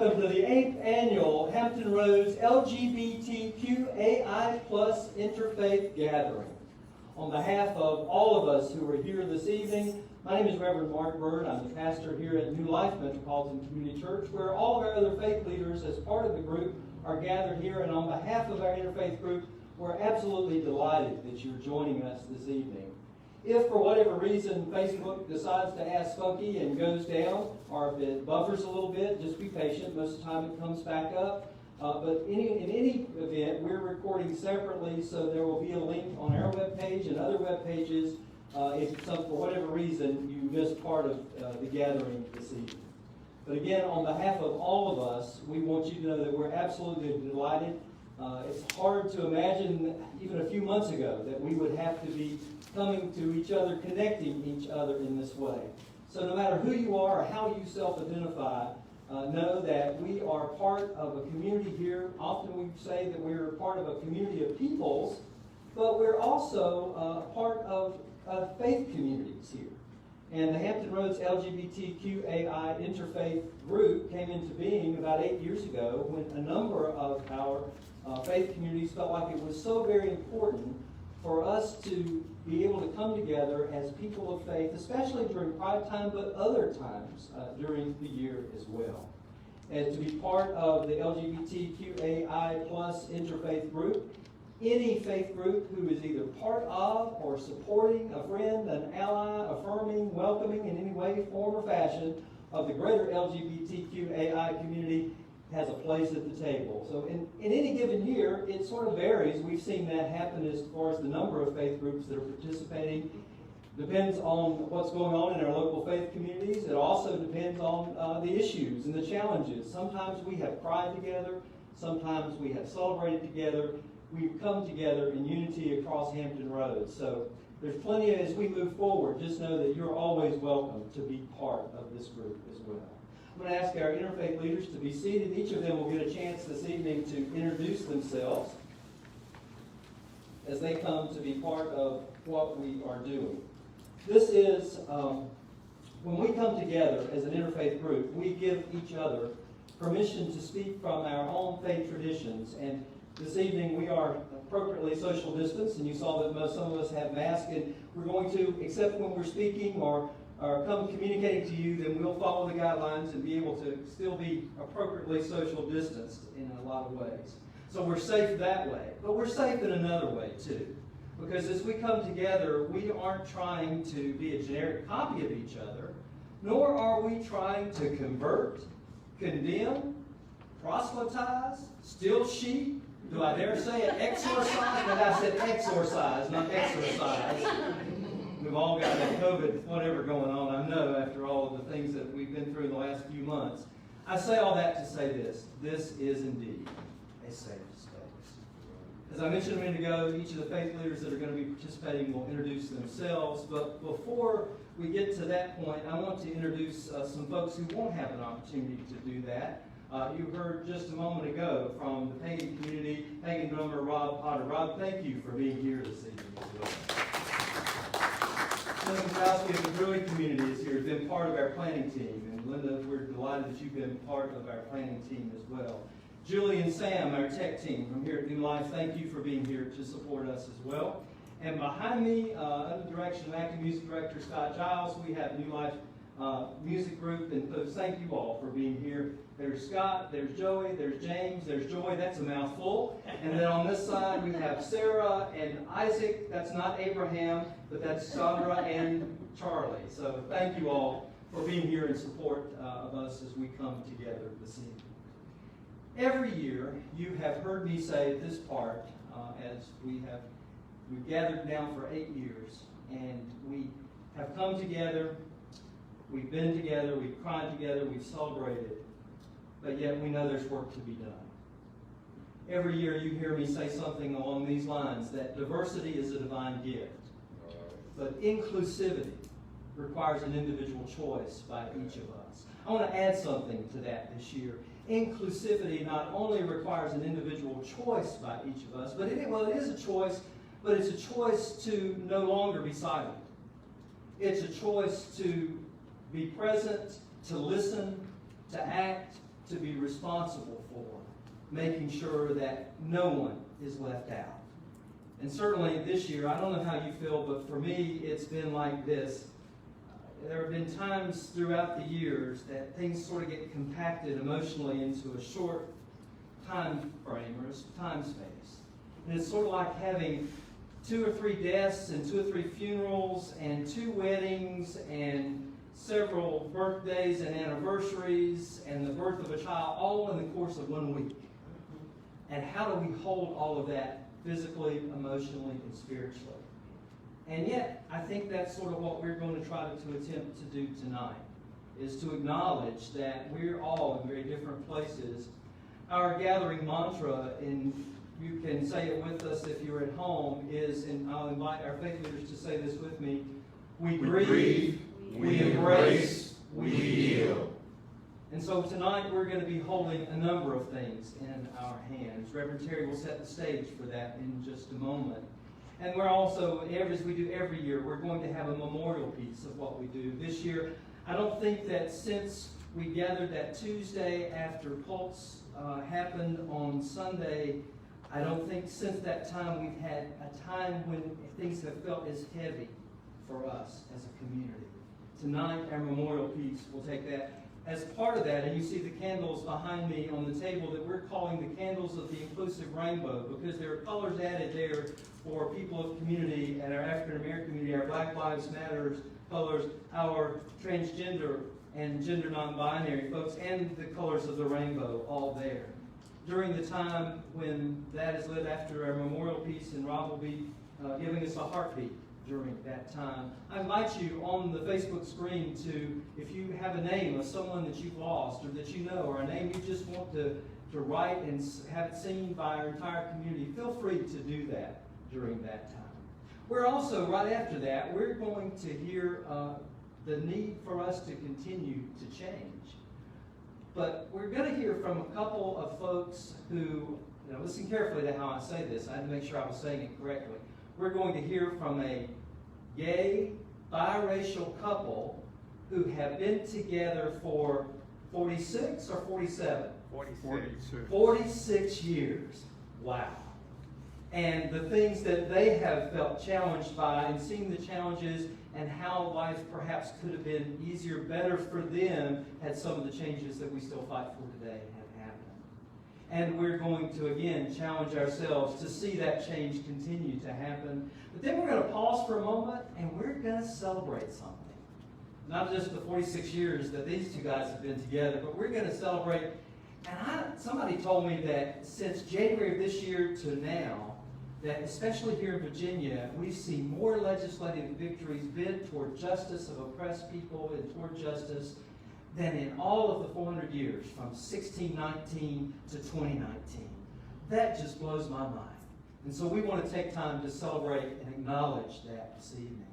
welcome to the 8th annual Hampton Roads LGBTQAI Interfaith Gathering. On behalf of all of us who are here this evening, my name is Reverend Mark Bird. I'm the pastor here at New Life Metropolitan Community Church, where all of our other faith leaders as part of the group are gathered here. And on behalf of our interfaith group, we're absolutely delighted that you're joining us this evening. If for whatever reason Facebook decides to act funky and goes down, or if it buffers a little bit, just be patient. Most of the time it comes back up. But in any event, we're recording separately, so there will be a link on our webpage and other web pages if for whatever reason you missed part of the gathering this evening. But again, on behalf of all of us, we want you to know that we're absolutely delighted. It's hard to imagine even a few months ago that we would have to be coming to each other, connecting each other in this way. So no matter who you are or how you self-identify, know that we are part of a community here. Often we say that we're part of a community of peoples, but we're also part of faith communities here. And the Hampton Roads LGBTQAI Interfaith group came into being about 8 years ago when a number of our faith communities felt like it was so very important for us to be able to come together as people of faith, especially during Pride time, but other times during the year as well. And to be part of the LGBTQAI Interfaith group, any faith group who is either part of or supporting a friend, an ally, affirming, welcoming in any way, form, or fashion of the greater LGBTQAI community has a place at the table. So in any given year, it sort of varies. We've seen that happen as far as the number of faith groups that are participating. Depends on what's going on in our local faith communities. It also depends on the issues and the challenges. Sometimes we have cried together. Sometimes we have celebrated together. We've come together in unity across Hampton Roads. So there's plenty as we move forward. Just know that you're always welcome to be part of this group as well. I'm going to ask our interfaith leaders to be seated. Each of them will get a chance this evening to introduce themselves as they come to be part of what we are doing. This is, when we come together as an interfaith group, we give each other permission to speak from our own faith traditions. And this evening we are appropriately social distanced, and you saw that some of us have masks, and we're going to, except when we're speaking or come communicating to you, then we'll follow the guidelines and be able to still be appropriately social distanced in a lot of ways. So we're safe that way, but we're safe in another way too. Because as we come together, we aren't trying to be a generic copy of each other, nor are we trying to convert, condemn, proselytize, steal sheep. Do I dare say it? Exorcise? But I said exorcise, not exercise. We've all got that COVID whatever going on, I know, after all of the things that we've been through in the last few months. I say all that to say this. This is indeed a safe space. As I mentioned a minute ago, each of the faith leaders that are going to be participating will introduce themselves. But before we get to that point, I want to introduce some folks who won't have an opportunity to do that. You heard just a moment ago from the pagan community, pagan drummer Rob Potter. Rob, thank you for being here this evening as well. Linda Kowski of the Druid community is here, has been part of our planning team. And Linda, we're delighted that you've been part of our planning team as well. Julie and Sam, our tech team from here at New Life, thank you for being here to support us as well. And behind me, under the direction of Acting Music Director Scott Giles, we have New Life Music Group. And so thank you all for being here. There's Scott, there's Joey, there's James, there's Joy. That's a mouthful. And then on this side, we have Sarah and Isaac. That's not Abraham, but that's Sandra and Charlie. So thank you all for being here in support of us as we come together this evening. Every year, you have heard me say this part as we've gathered now for 8 years, and we have come together, we've been together, we've cried together, we've celebrated, but yet we know there's work to be done. Every year you hear me say something along these lines, that diversity is a divine gift, but inclusivity requires an individual choice by each of us. I want to add something to that this year. Inclusivity not only requires an individual choice by each of us, but it is a choice, but it's a choice to no longer be silent. It's a choice to be present, to listen, to act, to be responsible for making sure that no one is left out. And certainly this year, I don't know how you feel, but for me, it's been like this. There have been times throughout the years that things sort of get compacted emotionally into a short time frame or a time space. And it's sort of like having 2 or 3 deaths and 2 or 3 funerals and 2 weddings and several birthdays and anniversaries and the birth of a child all in the course of 1 week. And how do we hold all of that physically, emotionally, and spiritually? And yet, I think that's sort of what we're going to try to attempt to do tonight, is to acknowledge that we're all in very different places. Our gathering mantra, and you can say it with us if you're at home, is, and I'll invite our faith leaders to say this with me, we grieve, we embrace, we heal. And so tonight we're going to be holding a number of things in our hands. Reverend Terry will set the stage for that in just a moment. And we're also, as we do every year, we're going to have a memorial piece of what we do. This year, I don't think that since we gathered that Tuesday after Pulse happened on Sunday, I don't think since that time we've had a time when things have felt as heavy for us as a community. Tonight, our memorial piece will take that. As part of that, and you see the candles behind me on the table that we're calling the candles of the inclusive rainbow, because there are colors added there for people of community and our African American community, our Black Lives Matter colors, our transgender and gender non-binary folks, and the colors of the rainbow all there. During the time when that is lit after our memorial piece, and Rob will be giving us a heartbeat during that time, I invite you on the Facebook screen to, if you have a name of someone that you've lost or that you know, or a name you just want to write and have it seen by our entire community, feel free to do that during that time. We're also, right after that, we're going to hear the need for us to continue to change. But we're going to hear from a couple of folks who, listen carefully to how I say this. I had to make sure I was saying it correctly. We're going to hear from a gay, biracial couple who have been together for 46 or 47? 46 years. Wow. And the things that they have felt challenged by, and seeing the challenges and how life perhaps could have been easier, better for them had some of the changes that we still fight for today have happened. And we're going to, again, challenge ourselves to see that change continue to happen. But then we're going to pause for a moment, and we're going to celebrate something. Not just the 46 years that these two guys have been together, but we're going to celebrate. And somebody told me that since January of this year to now, that especially here in Virginia, we've seen more legislative victories bid toward justice of oppressed people and toward justice than in all of the 400 years, from 1619 to 2019. That just blows my mind. And so we want to take time to celebrate and acknowledge that this evening.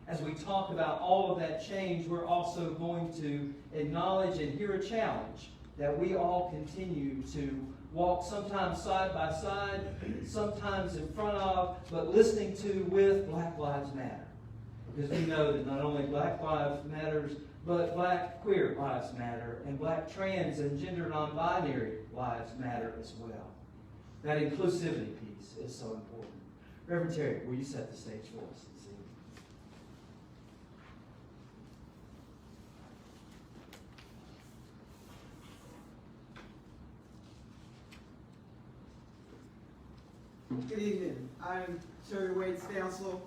As we talk about all of that change, we're also going to acknowledge and hear a challenge that we all continue to walk sometimes side by side, sometimes in front of, but listening to with Black Lives Matter. Because we know that not only Black Lives Matters, but Black queer lives matter, and Black trans and gender non-binary lives matter as well. That inclusivity piece is so important. Reverend Terry, will you set the stage for us this evening? Good evening. I'm Terry Wade Stansel,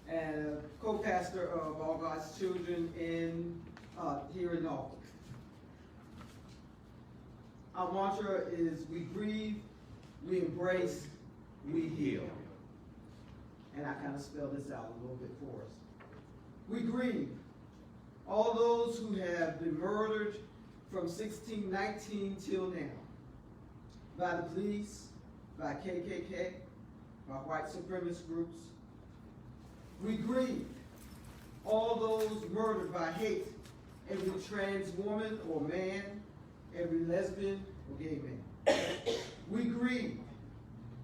and co-pastor of All God's Children here in Norfolk. Our mantra is, we grieve, we embrace, we heal. And I kind of spelled this out a little bit for us. We grieve all those who have been murdered from 1619 till now by the police, by KKK, by white supremacist groups. We grieve all those murdered by hate, every trans woman or man, every lesbian or gay man. We grieve.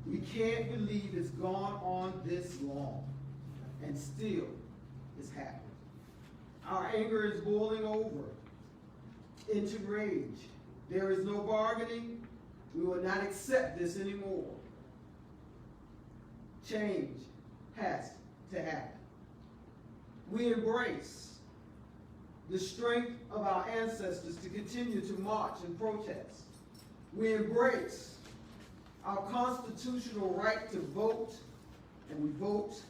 We can't believe it's gone on this long, and still it's happening. Our anger is boiling over into rage There is no bargaining. We will not accept this anymore. Change has to happen. We embrace the strength of our ancestors to continue to march and protest. We embrace our constitutional right to vote, and we vote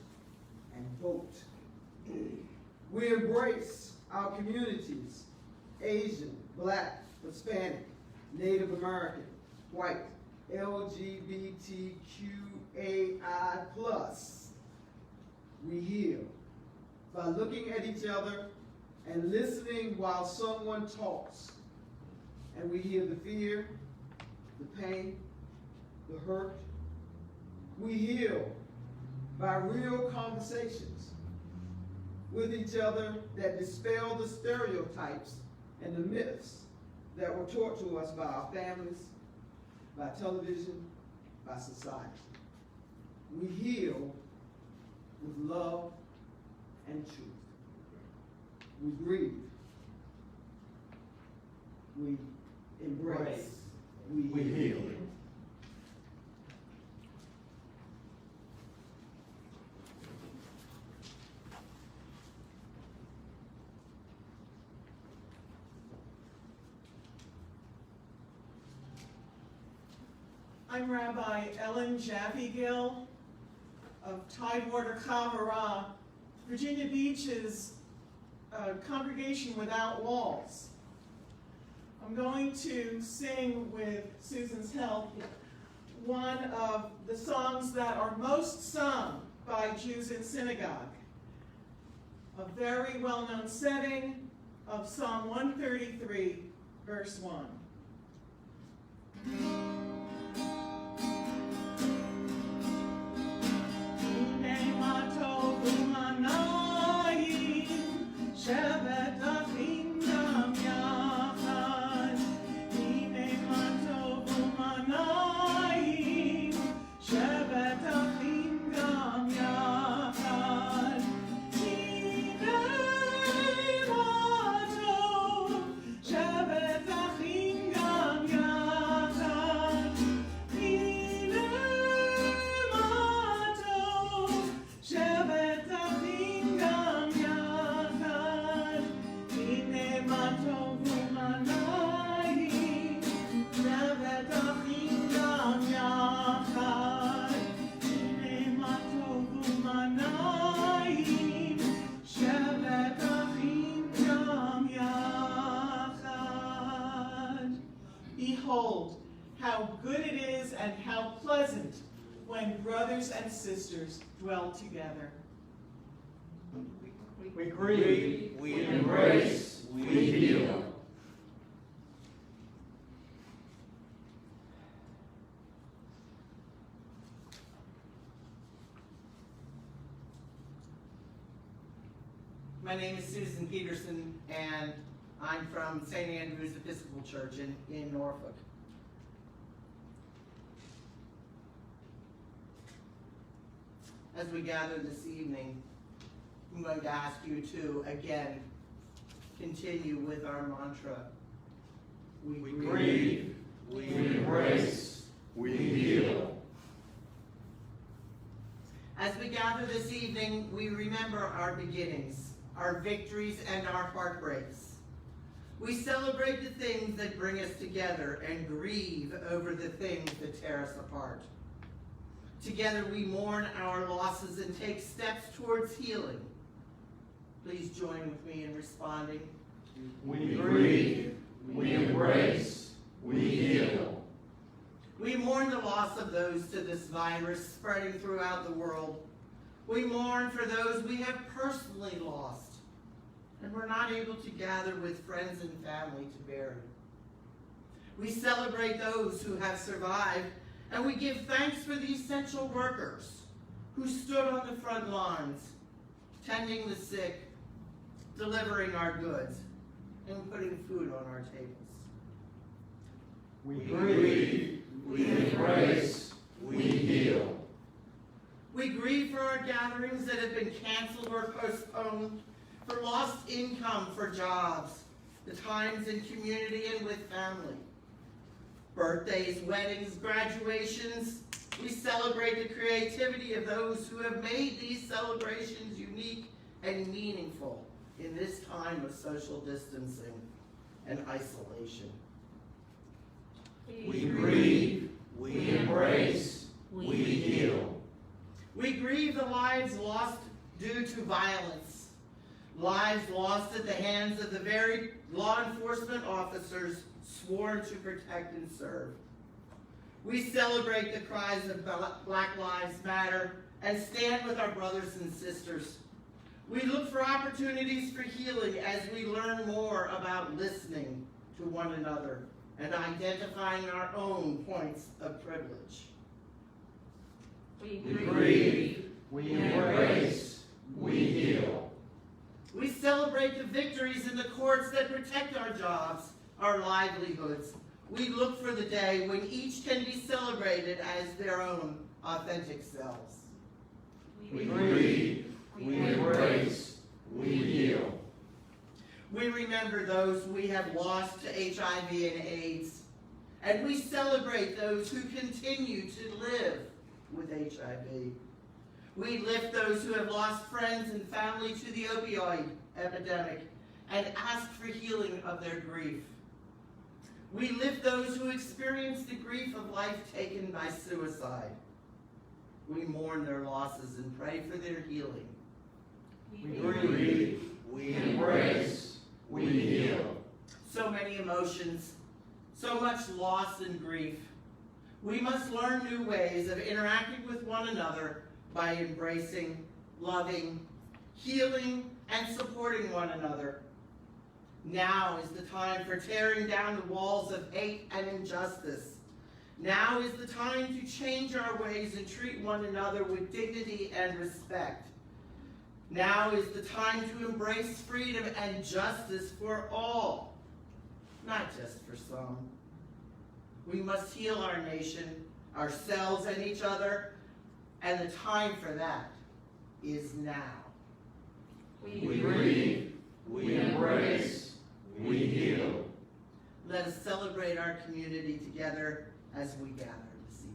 and vote. We embrace our communities, Asian, Black, Hispanic, Native American, white, LGBTQAI+. We heal by looking at each other and listening while someone talks. And we hear the fear, the pain, the hurt. We heal by real conversations with each other that dispel the stereotypes and the myths that were taught to us by our families, by television, by society. We heal with love and truth. We grieve. We embrace. We heal. I'm Rabbi Ellen Jaffe-Gill of Tidewater, Colorado. Virginia Beach is a congregation without walls. I'm going to sing, with Susan's help, one of the songs that are most sung by Jews in synagogue. A very well-known setting of Psalm 133, verse 1. Behold, how good it is and how pleasant when brothers and sisters dwell together. We grieve, we embrace, we heal. My name is Susan Peterson, and I'm from St. Andrew's Episcopal Church in Norfolk. As we gather this evening, I'm going to ask you to, again, continue with our mantra. We grieve, we embrace, we heal. As we gather this evening, we remember our beginnings, our victories, and our heartbreaks. We celebrate the things that bring us together and grieve over the things that tear us apart. Together we mourn our losses and take steps towards healing. Please join with me in responding. We grieve, we embrace, we heal. We mourn the loss of those to this virus spreading throughout the world. We mourn for those we have personally lost, and we're not able to gather with friends and family to bury. We celebrate those who have survived, and we give thanks for the essential workers who stood on the front lines, tending the sick, delivering our goods, and putting food on our tables. We grieve, we embrace, we heal. We grieve for our gatherings that have been canceled or postponed, for lost income for jobs, the times in community and with family, birthdays, weddings, graduations. We celebrate the creativity of those who have made these celebrations unique and meaningful in this time of social distancing and isolation. We grieve, we embrace, we heal. We grieve the lives lost due to violence, lives lost at the hands of the very law enforcement officers sworn to protect and serve. We celebrate the cries of Black Lives Matter and stand with our brothers and sisters. We look for opportunities for healing as we learn more about listening to one another and identifying our own points of privilege. We grieve, we embrace, we heal. We celebrate the victories in the courts that protect our jobs, our livelihoods. We look for the day when each can be celebrated as their own authentic selves. We grieve, we embrace, we heal. We remember those we have lost to HIV and AIDS, and we celebrate those who continue to live with HIV. We lift those who have lost friends and family to the opioid epidemic and ask for healing of their grief. We lift those who experience the grief of life taken by suicide. We mourn their losses and pray for their healing. We grieve, we embrace, we heal. So many emotions, so much loss and grief. We must learn new ways of interacting with one another by embracing, loving, healing, and supporting one another. Now is the time for tearing down the walls of hate and injustice. Now is the time to change our ways and treat one another with dignity and respect. Now is the time to embrace freedom and justice for all, not just for some. We must heal our nation, ourselves, and each other, and the time for that is now. We grieve, we embrace, we heal. Let us celebrate our community together as we gather this evening.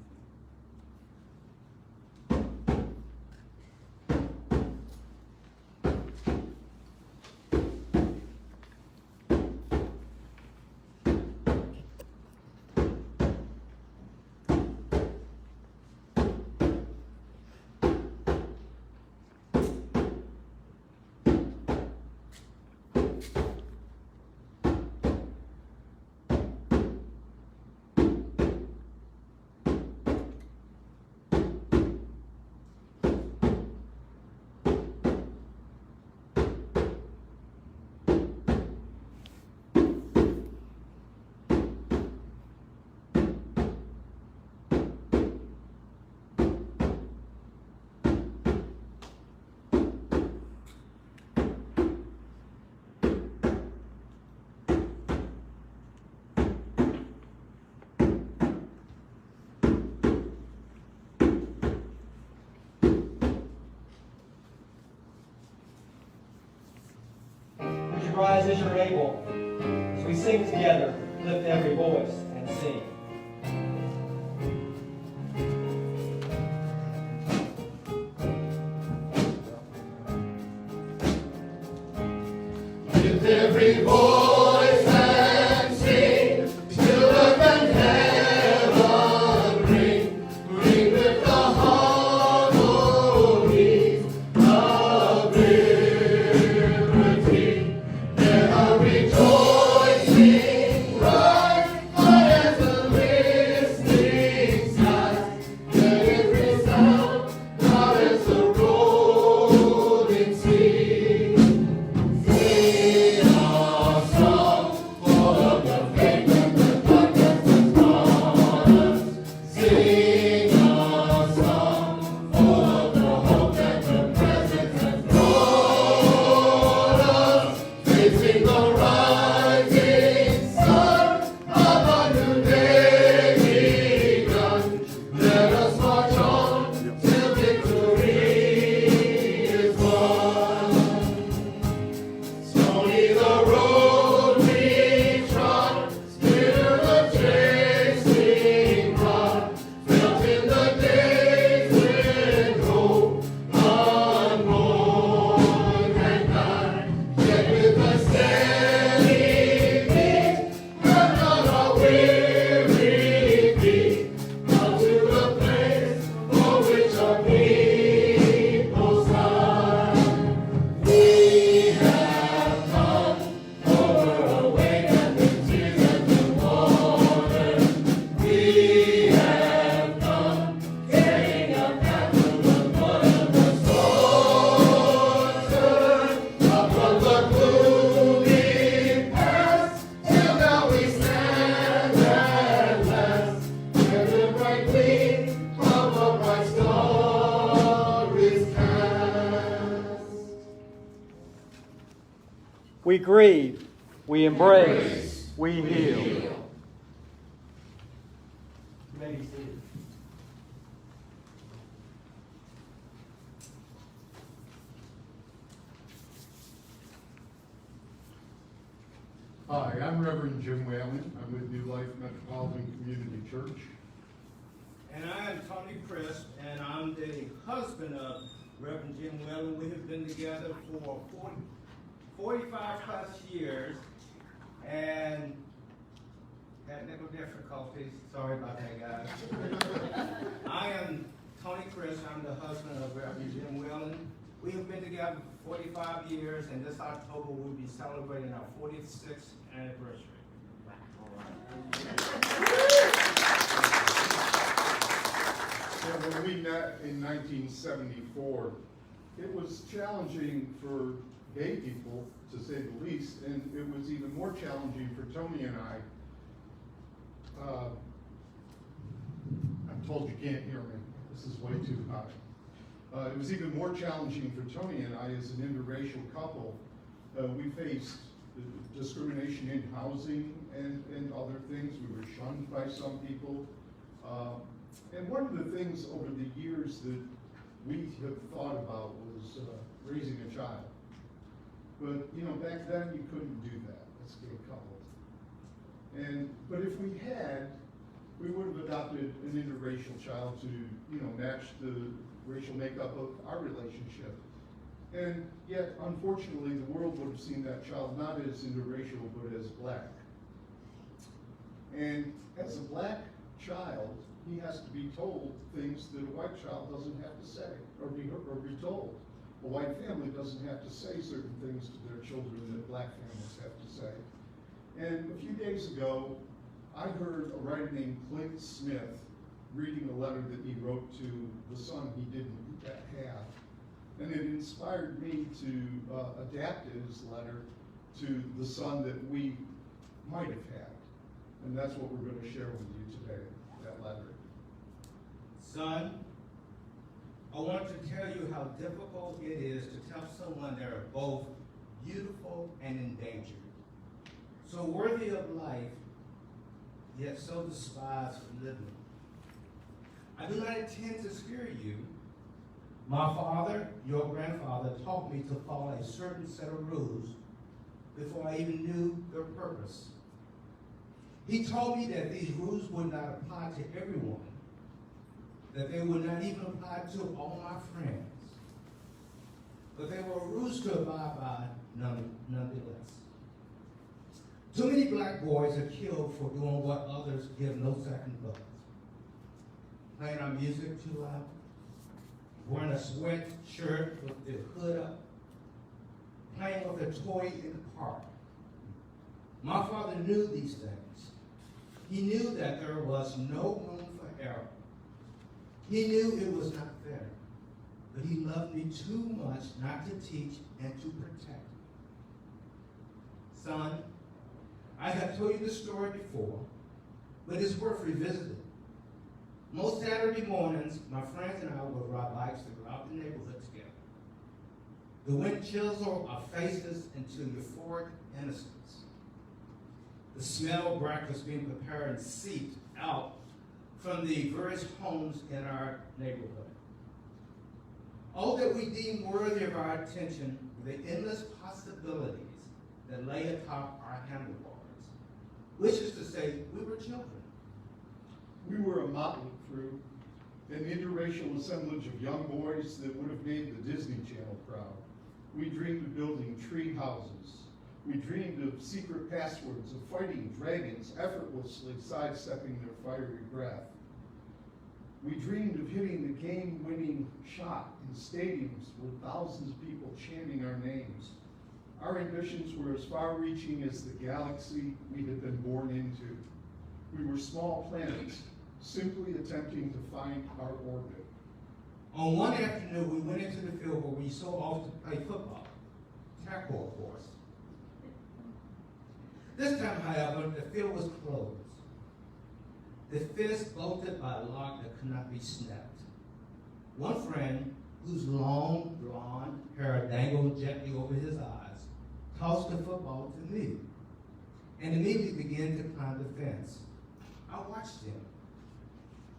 Rise as you're able. As we sing together, lift every voice and sing. Lift every voice and sing, till earth and heaven ring, ring with the harmonies of liberty. There are rejoicing, rise high as the listening skies. Let it resound loud as the rolling sea. Sing a song full of the faith and the darkness has taught us. Sing a song full of the hope that the present has brought us. Facing the rise. We grieve. We embrace. We heal. You may be seated. Hi, I'm Reverend Jim Whalen. I'm with New Life Metropolitan Community Church. And I am Tony Crisp, and I'm the husband of Reverend Jim Whalen. We have been together for 45 plus years and had little difficulties. Sorry about that, guys. I am Tony Crisp. I'm the husband of Reverend Jim Whalen. We have been together for 45 years, and this October we'll be celebrating our 46th anniversary. Yeah, when we met in 1974, it was challenging for gay people, to say the least, and it was even more challenging for Tony and I. I'm told you can't hear me. This is way too high. It was even more challenging for Tony and I as an interracial couple. We faced discrimination in housing and other things. We were shunned by some people. And one of the things over the years that we have thought about was raising a child. But you know, back then you couldn't do that as gay couples. But if we had, we would have adopted an interracial child to, you know, match the racial makeup of our relationship. And yet, unfortunately, the world would have seen that child not as interracial, but as black. And as a black child, he has to be told things that a white child doesn't have to say or be told. A white family doesn't have to say certain things to their children that black families have to say. And a few days ago, I heard a writer named Clint Smith reading a letter that he wrote to the son he didn't have. And it inspired me to adapt his letter to the son that we might have had. And that's what we're going to share with you today, that letter. Son, I want to tell you how difficult it is to tell someone they're both beautiful and endangered, so worthy of life, yet so despised for living. I do not intend to scare you. My father, your grandfather, taught me to follow a certain set of rules before I even knew their purpose. He told me that these rules would not apply to everyone, that they would not even apply to all my friends, but they were rules to abide by nonetheless. Too many black boys are killed for doing what others give no second thought. Playing our music too loud, wearing a sweatshirt with the hood up, playing with a toy in the park. My father knew these things. He knew that there was no room for error. He knew it was not fair, but he loved me too much not to teach and to protect me. Son, I have told you this story before, but it's worth revisiting. Most Saturday mornings, my friends and I would ride bikes throughout the neighborhood together. The wind chisels our faces into euphoric innocence. The smell of breakfast being prepared and seeped out from the various homes in our neighborhood. All that we deemed worthy of our attention were the endless possibilities that lay atop our handlebars, which is to say, we were children. We were a motley crew, an interracial assemblage of young boys that would have made the Disney Channel proud. We dreamed of building tree houses. We dreamed of secret passwords, of fighting dragons, effortlessly sidestepping their fiery breath. We dreamed of hitting the game-winning shot in stadiums with thousands of people chanting our names. Our ambitions were as far-reaching as the galaxy we had been born into. We were small planets, simply attempting to find our orbit. On one afternoon, we went into the field where we so often play football, tackle, of course. This time, however, the field was closed. The fist bolted by a lock that could not be snapped. One friend, whose long, blonde hair dangled gently over his eyes, tossed the football to me and immediately began to climb the fence. I watched him.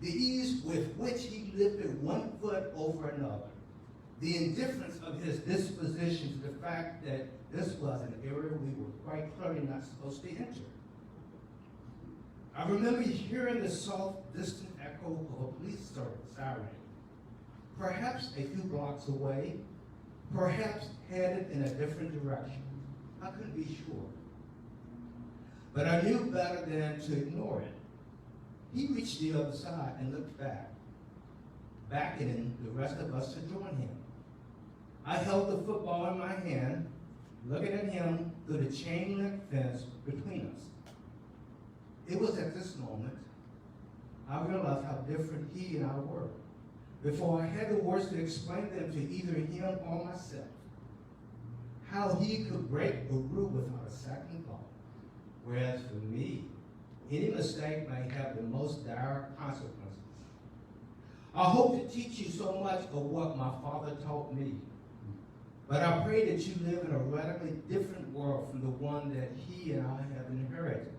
The ease with which he lifted one foot over another, the indifference of his disposition to the fact that this was an area we were quite clearly not supposed to enter. I remember hearing the soft, distant echo of a police siren, perhaps a few blocks away, perhaps headed in a different direction. I couldn't be sure. But I knew better than to ignore it. He reached the other side and looked back, beckoning the rest of us to join him. I held the football in my hand, looking at him through the chain-link fence between us. It was at this moment I realized how different he and I were, before I had the words to explain them to either him or myself. How he could break a rule without a second thought, whereas for me, any mistake may have the most dire consequences. I hope to teach you so much of what my father taught me, but I pray that you live in a radically different world from the one that he and I have inherited.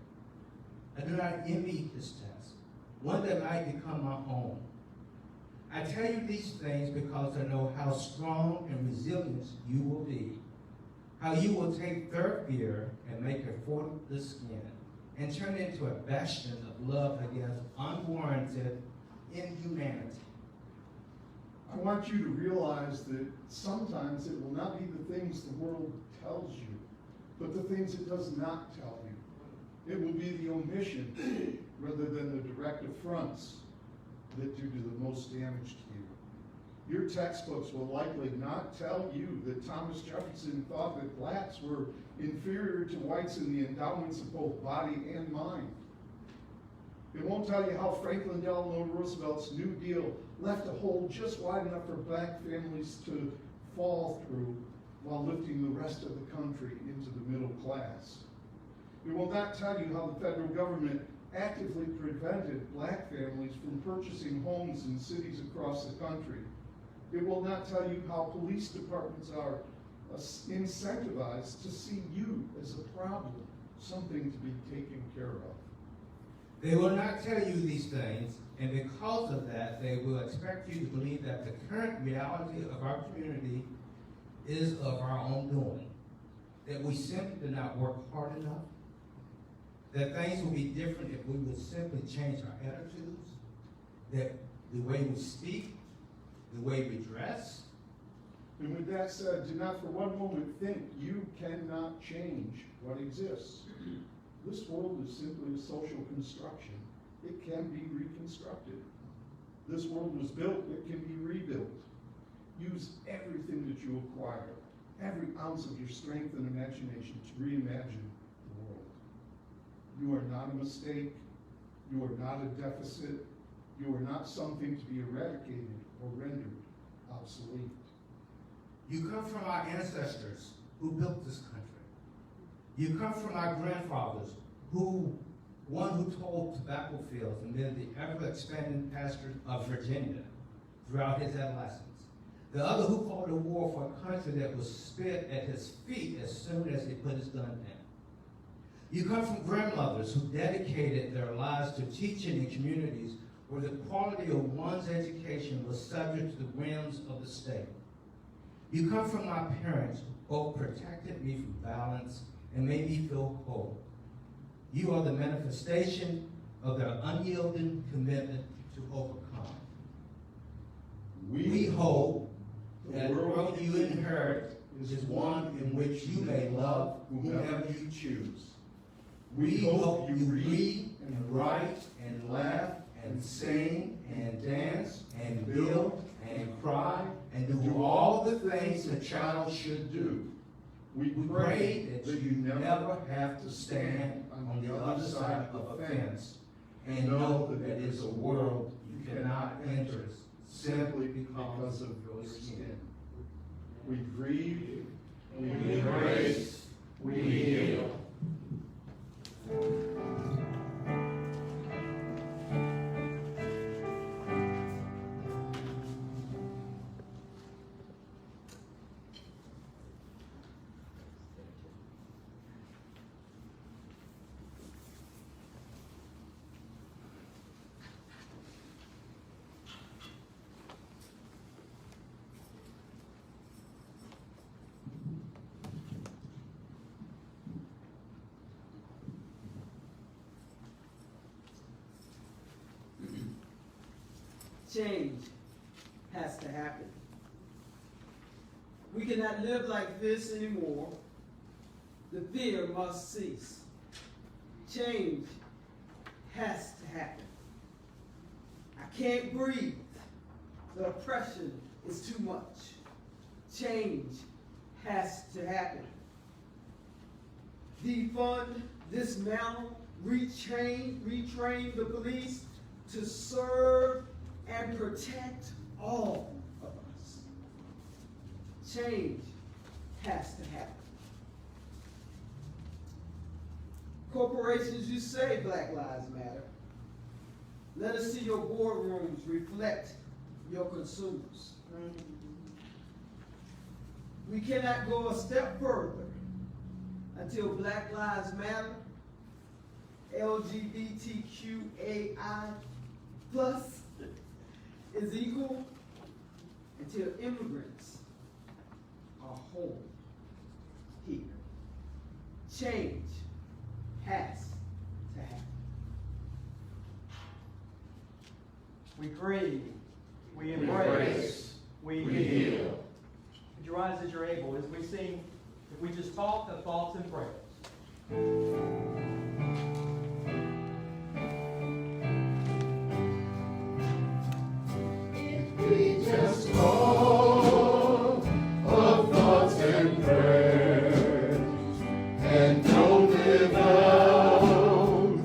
I do not envy his test, one that might become my own. I tell you these things because I know how strong and resilient you will be, how you will take their fear and make it for the skin, and turn it into a bastion of love against unwarranted inhumanity. I want you to realize that sometimes it will not be the things the world tells you, but the things it does not tell you. It will be the omission rather than the direct affronts that do the most damage to you. Your textbooks will likely not tell you that Thomas Jefferson thought that blacks were inferior to whites in the endowments of both body and mind. It won't tell you how Franklin Delano Roosevelt's New Deal left a hole just wide enough for black families to fall through while lifting the rest of the country into the middle class. It will not tell you how the federal government actively prevented black families from purchasing homes in cities across the country. It will not tell you how police departments are incentivized to see you as a problem, something to be taken care of. They will not tell you these things, and because of that, they will expect you to believe that the current reality of our community is of our own doing, that we simply did not work hard enough, that things will be different if we would simply change our attitudes, that the way we speak, the way we dress. And with that said, do not for one moment think you cannot change what exists. This world is simply a social construction. It can be reconstructed. This world was built, it can be rebuilt. Use everything that you acquire, every ounce of your strength and imagination to reimagine the world. You are not a mistake. You are not a deficit. You are not something to be eradicated or rendered obsolete. You come from our ancestors who built this country. You come from our grandfathers, one who told tobacco fields amid the ever-expanding pastures of Virginia throughout his adolescence. The other who fought a war for a country that was spit at his feet as soon as he put his gun down. You come from grandmothers who dedicated their lives to teaching in communities where the quality of one's education was subject to the whims of the state. You come from my parents who both protected me from violence and made me feel whole. You are the manifestation of their unyielding commitment to overcome. We hope that the world you inherit is one in which you may love whomever you choose. We hope you read and write and laugh and sing and dance and build and cry and do all the things a child should do. We pray that you never have to stand on the other side of a fence and know that it is a world you cannot enter simply because of your skin. We grieve, We embrace, we heal. Change has to happen. We cannot live like this anymore. The fear must cease. Change has to happen. I can't breathe. The oppression is too much. Change has to happen. Defund, dismantle, retrain the police to serve and protect all of us. Change has to happen. Corporations, you say Black Lives Matter. Let us see your boardrooms reflect your consumers. We cannot go a step further until Black Lives Matter, LGBTQAI plus is equal, until immigrants are whole here. Change has to happen. We grieve, we embrace, we heal. Would you rise as you're able as we sing, if we just talk the thoughts and prayers. We just talk of thoughts and prayers, and don't live out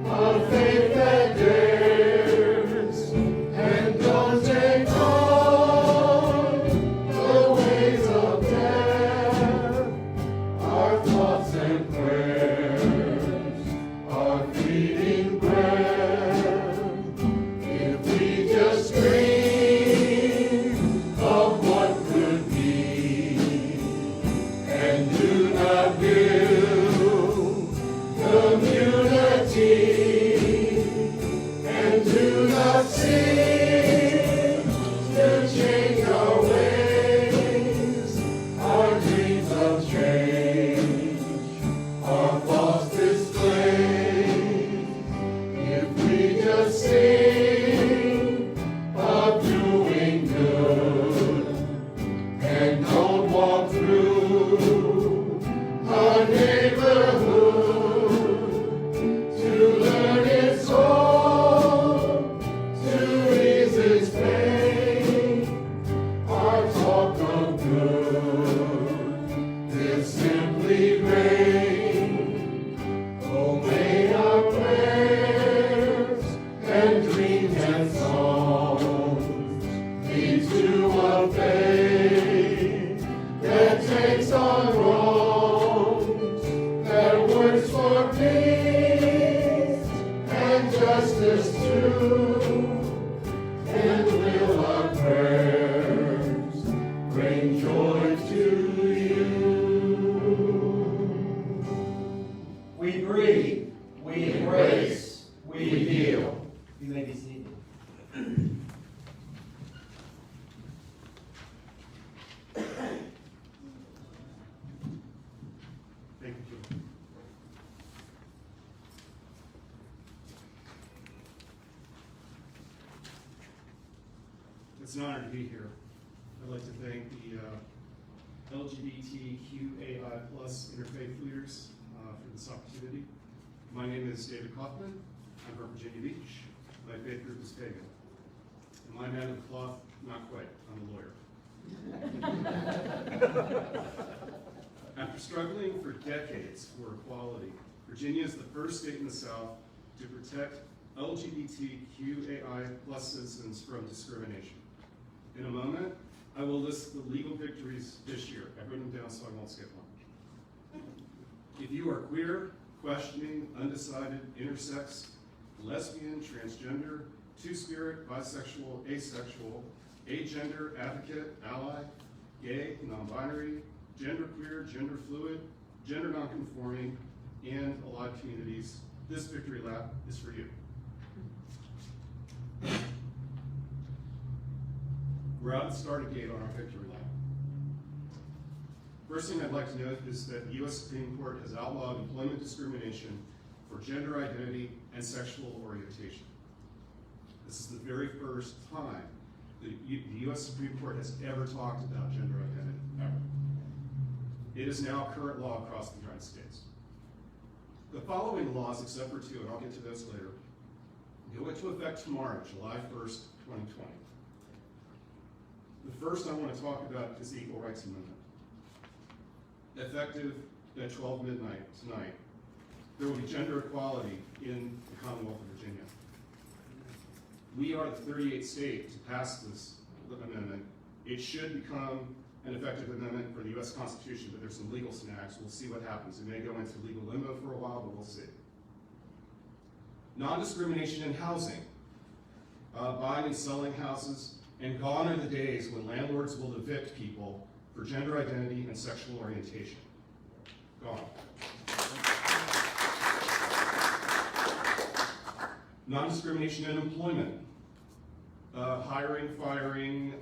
a faith that dares, and don't take on the ways of death. Our thoughts and prayers are feeding bread. If we just dream of what could be, and do not build community, and do not seek to change our ways, our dreams of change are false displays. If we just sing of doing good, and don't walk through our neighborhood to learn its hope, to ease its pain, our talk of good is simply vain. Oh, may our prayers and dreams and songs lead to a faith that takes on wrongs, that works for peace and justice too. And will our prayers bring joy to you? We grieve, we embrace, we heal. You may be seated. Thank you, Jim. It's an honor to be here. I'd like to thank the LGBTQAI plus Interfaith Leaders for this opportunity. My name is David Kaufman. I'm from Virginia Beach. My faith group is pagan. And my man of the cloth, not quite. I'm a lawyer. After struggling for decades for equality, Virginia is the first state in the South to protect LGBTQAI plus citizens from discrimination. In a moment, I will list the legal victories this year. I've written them down so I won't skip one. If you are queer, questioning, undecided, intersex, lesbian, transgender, two-spirit, bisexual, asexual, agender, advocate, ally, gay, non-binary, genderqueer, gender fluid, gender nonconforming, and allied communities, this victory lap is for you. We're out the starting gate on our victory lap. First thing I'd like to note is that the U.S. Supreme Court has outlawed employment discrimination for gender identity and sexual orientation. This is the very first time the U.S. Supreme Court has ever talked about gender identity, ever. It is now current law across the United States. The following laws, except for two, and I'll get to those later, go into effect tomorrow, July 1st, 2020. The first I want to talk about is the Equal Rights Amendment. Effective at 12 midnight tonight, there will be gender equality in the Commonwealth of Virginia. We are the 38th state to pass this amendment. It should become an effective amendment for the U.S. Constitution, but there's some legal snags. We'll see what happens. It may go into legal limbo for a while, but we'll see. Non-discrimination in housing, buying and selling houses, and gone are the days when landlords will evict people for gender identity and sexual orientation. Gone. Non-discrimination in employment, hiring, firing,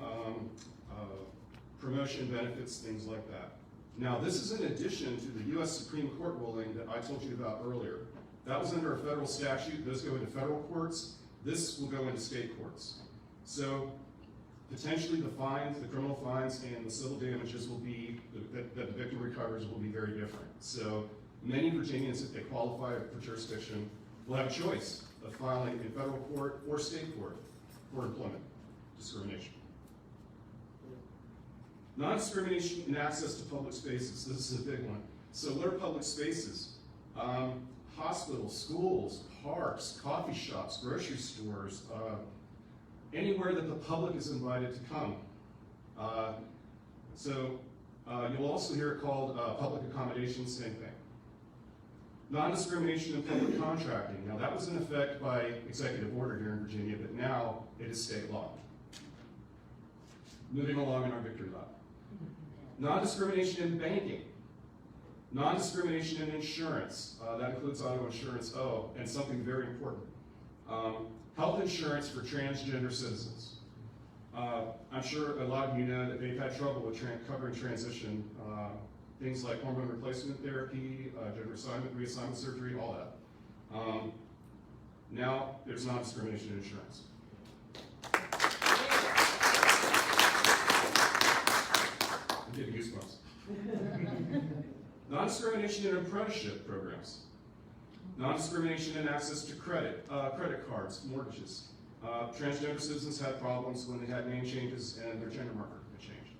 promotion benefits, things like that. Now, this is in addition to the U.S. Supreme Court ruling that I told you about earlier. That was under a federal statute. Those go into federal courts. This will go into state courts. So potentially the fines, the criminal fines, and the civil damages will be, that the victim recovers will be very different. So many Virginians, if they qualify for jurisdiction, will have a choice of filing in federal court or state court for employment discrimination. Non-discrimination in access to public spaces. This is a big one. So what are public spaces? Hospitals, schools, parks, coffee shops, grocery stores, anywhere that the public is invited to come. You'll also hear it called public accommodations, same thing. Non-discrimination in public contracting. Now that was in effect by executive order here in Virginia, but now it is state law. Moving along in our victory lap. Non-discrimination in banking. Non-discrimination in insurance. That includes auto insurance, and something very important. Health insurance for transgender citizens. I'm sure a lot of you know that they've had trouble with covering transition, things like hormone replacement therapy, gender reassignment surgery, all that. Now there's non-discrimination insurance. I'm getting goosebumps. Non-discrimination in apprenticeship programs. Non-discrimination in access to credit cards, mortgages. Transgender citizens had problems when they had name changes and their gender marker had changed.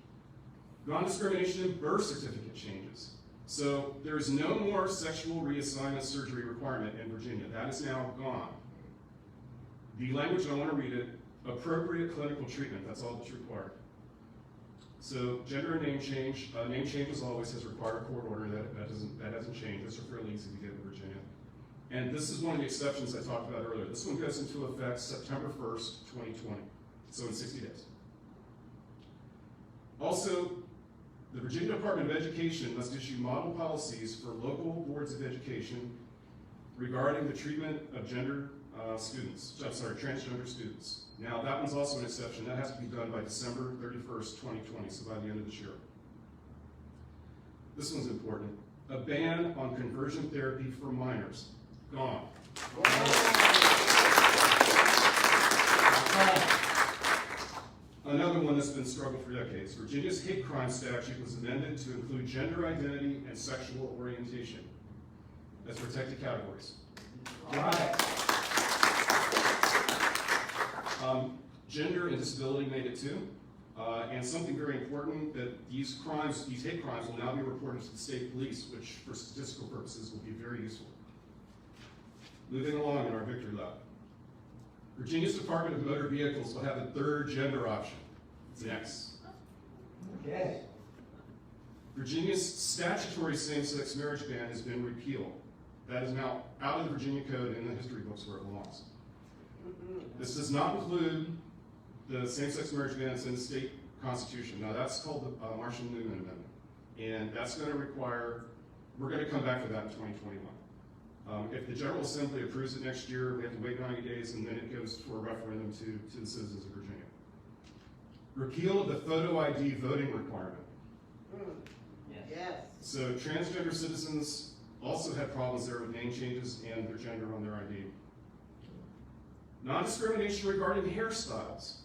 Non-discrimination in birth certificate changes. So there is no more sexual reassignment surgery requirement in Virginia. That is now gone. The language, I want to read it, appropriate clinical treatment, that's all that's required. So gender and name change as always has required a court order. That hasn't changed. Those are fairly easy to get in Virginia. And this is one of the exceptions I talked about earlier. This one goes into effect September 1st, 2020. So in 60 days. Also, the Virginia Department of Education must issue model policies for local boards of education regarding the treatment of transgender students. Now, that one's also an exception. That has to be done by December 31st, 2020, so by the end of this year. This one's important. A ban on conversion therapy for minors. Gone. Another one that's been struggled for decades. Virginia's hate crime statute was amended to include gender identity and sexual orientation as protected categories. Gender and disability made it too. And something very important, that these hate crimes will now be reported to the state police, which for statistical purposes will be very useful. Moving along in our victory lap. Virginia's Department of Motor Vehicles will have a third gender option. It's next. Okay. Virginia's statutory same-sex marriage ban has been repealed. That is now out of the Virginia Code in the history books where it belongs. This does not include the same-sex marriage ban that's in the state constitution. Now that's called the Marshall-Newman Amendment. And that's going to require, we're going to come back to that in 2021. If the General Assembly approves it next year, we have to wait 90 days and then it goes for a referendum to the citizens of Virginia. Repeal of the photo ID voting requirement. Yes. So transgender citizens also had problems there with name changes and their gender on their ID. Non-discrimination regarding hairstyles,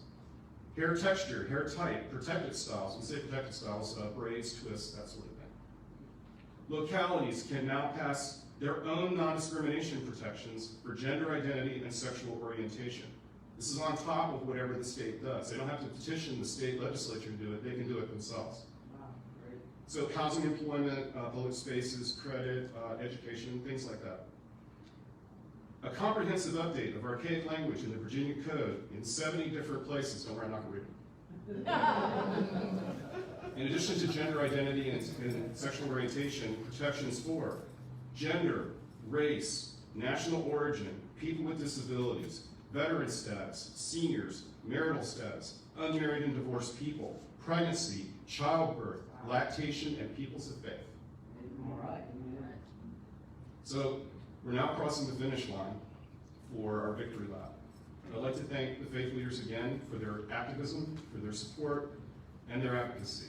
hair texture, hair type, protected styles. When we say protected styles, braids, twists, that sort of thing. Localities can now pass their own non-discrimination protections for gender identity and sexual orientation. This is on top of whatever the state does. They don't have to petition the state legislature to do it, they can do it themselves. Wow, great. So housing, employment, public spaces, credit, education, things like that. A comprehensive update of archaic language in the Virginia Code in 70 different places. Don't worry, I'm not going to read them. In addition to gender identity and sexual orientation, protections for gender, race, national origin, people with disabilities, veteran status, seniors, marital status, unmarried and divorced people, pregnancy, childbirth, lactation, and peoples of faith. All right. So we're now crossing the finish line for our victory lap. I'd like to thank the faith leaders again for their activism, for their support, and their advocacy.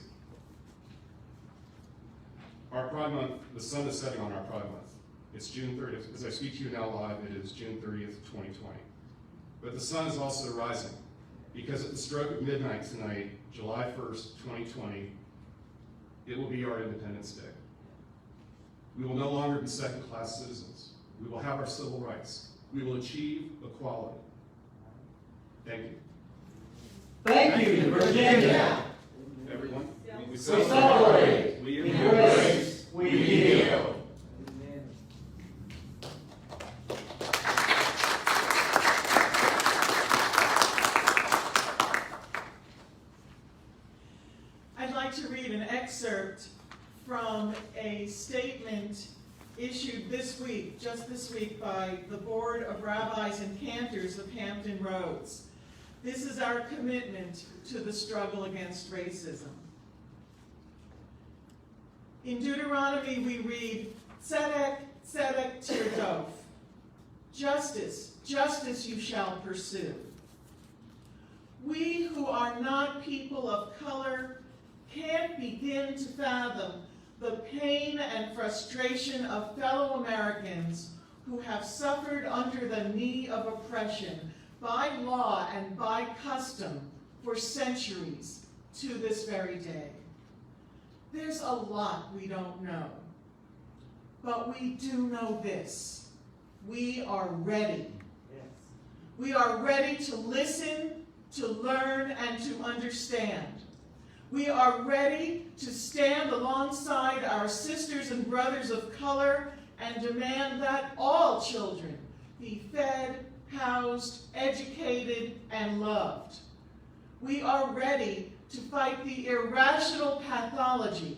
Our Pride Month, the sun is setting on our Pride Month. It's June 30th. As I speak to you now live, it is June 30th, 2020. But the sun is also rising, because at the stroke of midnight tonight, July 1st, 2020, it will be our Independence Day. We will no longer be second-class citizens. We will have our civil rights. We will achieve equality. Thank you. Thank you, Virginia. Everyone, we We celebrate, we embrace, we heal. Amen. I'd like to read an excerpt from a statement issued this week, just this week, by the Board of Rabbis and Cantors of Hampton Roads. This is our commitment to the struggle against racism. In Deuteronomy we read, Tzedek, Tzedek tirdof. Justice, justice you shall pursue. We who are not people of color can't begin to fathom the pain and frustration of fellow Americans who have suffered under the knee of oppression by law and by custom for centuries to this very day. There's a lot we don't know, but we do know this. We are ready. Yes. We are ready to listen, to learn, and to understand. We are ready to stand alongside our sisters and brothers of color and demand that all children be fed, housed, educated, and loved. We are ready to fight the irrational pathology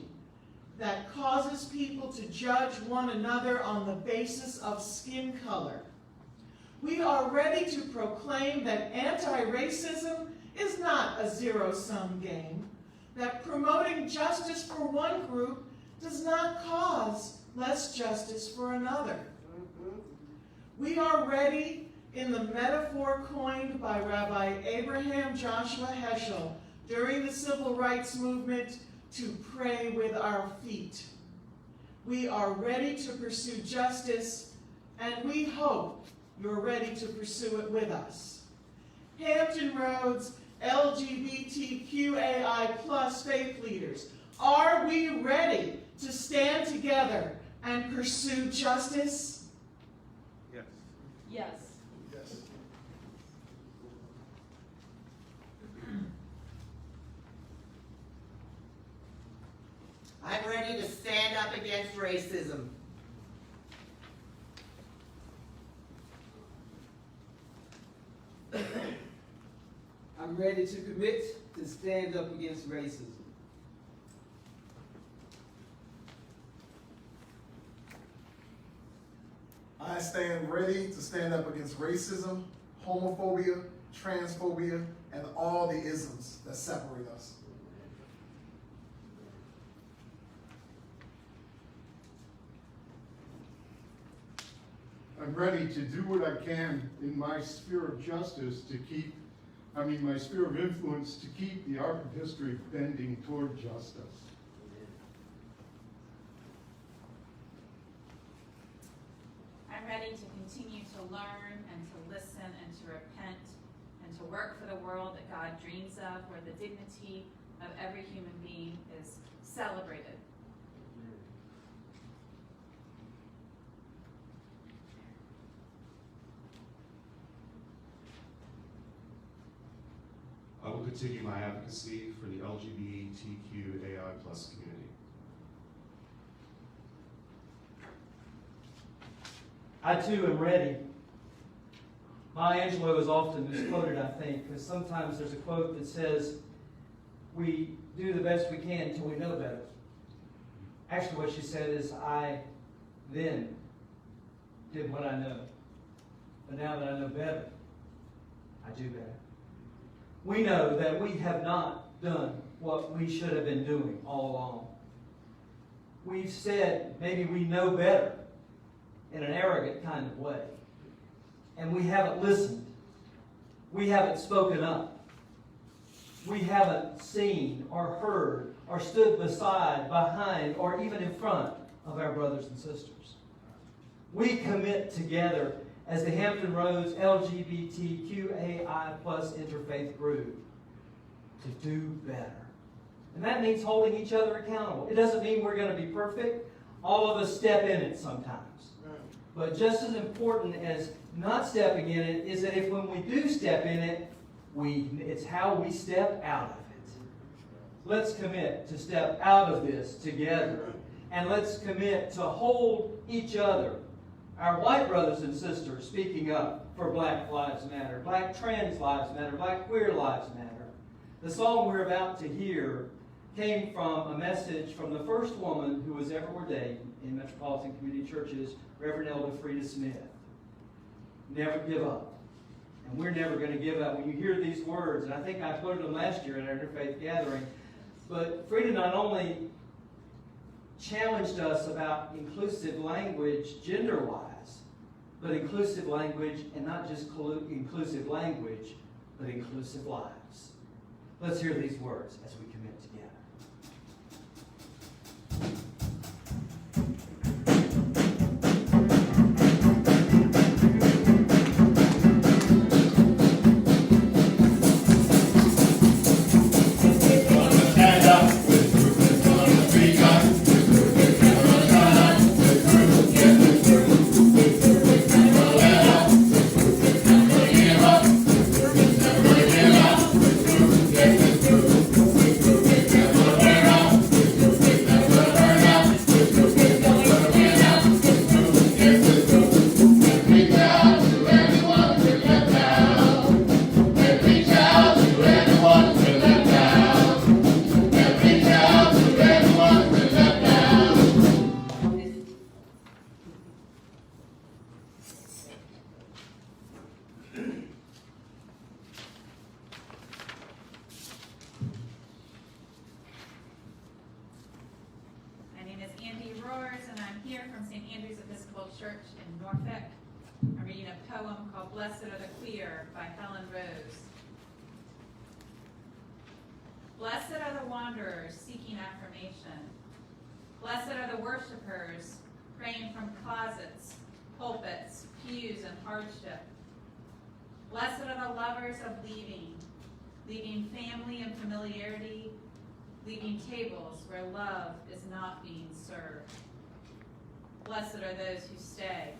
that causes people to judge one another on the basis of skin color. We are ready to proclaim that anti-racism is not a zero-sum game, that promoting justice for one group does not cause less justice for another. We are ready, in the metaphor coined by Rabbi Abraham Joshua Heschel during the Civil Rights Movement, to pray with our feet. We are ready to pursue justice, and we hope you're ready to pursue it with us. Hampton Roads LGBTQAI plus faith leaders, are we ready to stand together and pursue justice? Yes. Yes. Yes. I'm ready to stand up against racism. I'm ready to commit to stand up against racism. I stand ready to stand up against racism, homophobia, transphobia, and all the isms that separate us. I'm ready to do what I can in my sphere of justice to keep, my sphere of influence to keep the arc of history bending toward justice. I'm ready willing to continue to learn and to listen and to repent and to work for the world that God dreams of, where the dignity of every human being is celebrated. I will continue my advocacy for the LGBTQAI plus community. I too am ready. Maya Angelou is often misquoted, I think, because sometimes there's a quote that says, we do the best we can until we know better. Actually, what she said is, I then did what I know. But now that I know better, I do better. We know that we have not done what we should have been doing all along. We've said maybe we know better in an arrogant kind of way. And we haven't listened. We haven't spoken up. We haven't seen or heard or stood beside, behind, or even in front of our brothers and sisters. We commit together as the Hampton Roads LGBTQAI plus Interfaith group to do better. And that means holding each other accountable. It doesn't mean we're going to be perfect. All of us step in it sometimes. But just as important as not stepping in it is that if when we do step in it, it's how we step out of it. Let's commit to step out of this together. And let's commit to hold each other, our white brothers and sisters, speaking up for Black Lives Matter, Black trans lives matter, Black queer lives matter. The song we're about to hear came from a message from the first woman who was ever ordained in Metropolitan Community Churches, Reverend Elder Frida Smith. Never give up. And we're never going to give up. When you hear these words, and I think I quoted them last year at our Interfaith gathering, but Frida not only challenged us about inclusive language gender-wise, but inclusive language, and not just inclusive language, but inclusive lives. Let's hear these words as we commit together. Church in Norfolk. I'm reading a poem called Blessed Are the Queer by Helen Rose. Blessed are the wanderers seeking affirmation. Blessed are the worshipers praying from closets, pulpits, pews, and hardship. Blessed are the lovers of leaving family and familiarity, leaving tables where love is not being served. Blessed are those who stay.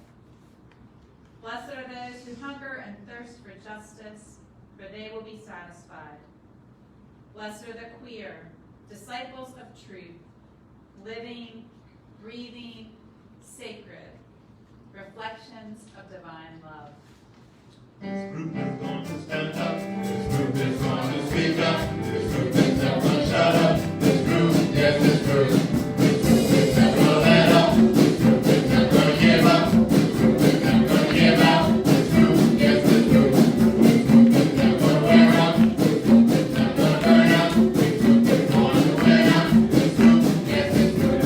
Blessed are those who hunger and thirst for justice, for they will be satisfied. Blessed are the queer, disciples of truth, living, breathing, sacred, reflections of divine love. This group is going to stand up. This group is going to speak up. This group is never going to shut up. This group, yes, this group. This group is never going to let up. This group is never going to give up. This group is never going to give out. This group, yes, this group. This group is never going to wear out. This group is never going to burn out. This group is going to win out. This group, yes, this group.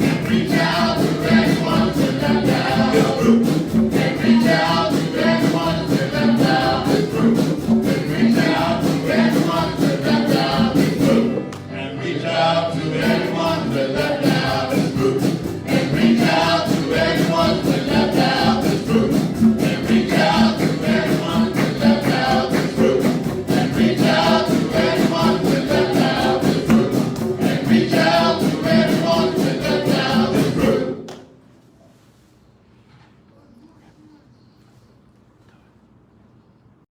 And reach out to anyone to let down. This group. And reach out to anyone to let down. This group. And reach out to anyone to let down. This group. And reach out to anyone to let down.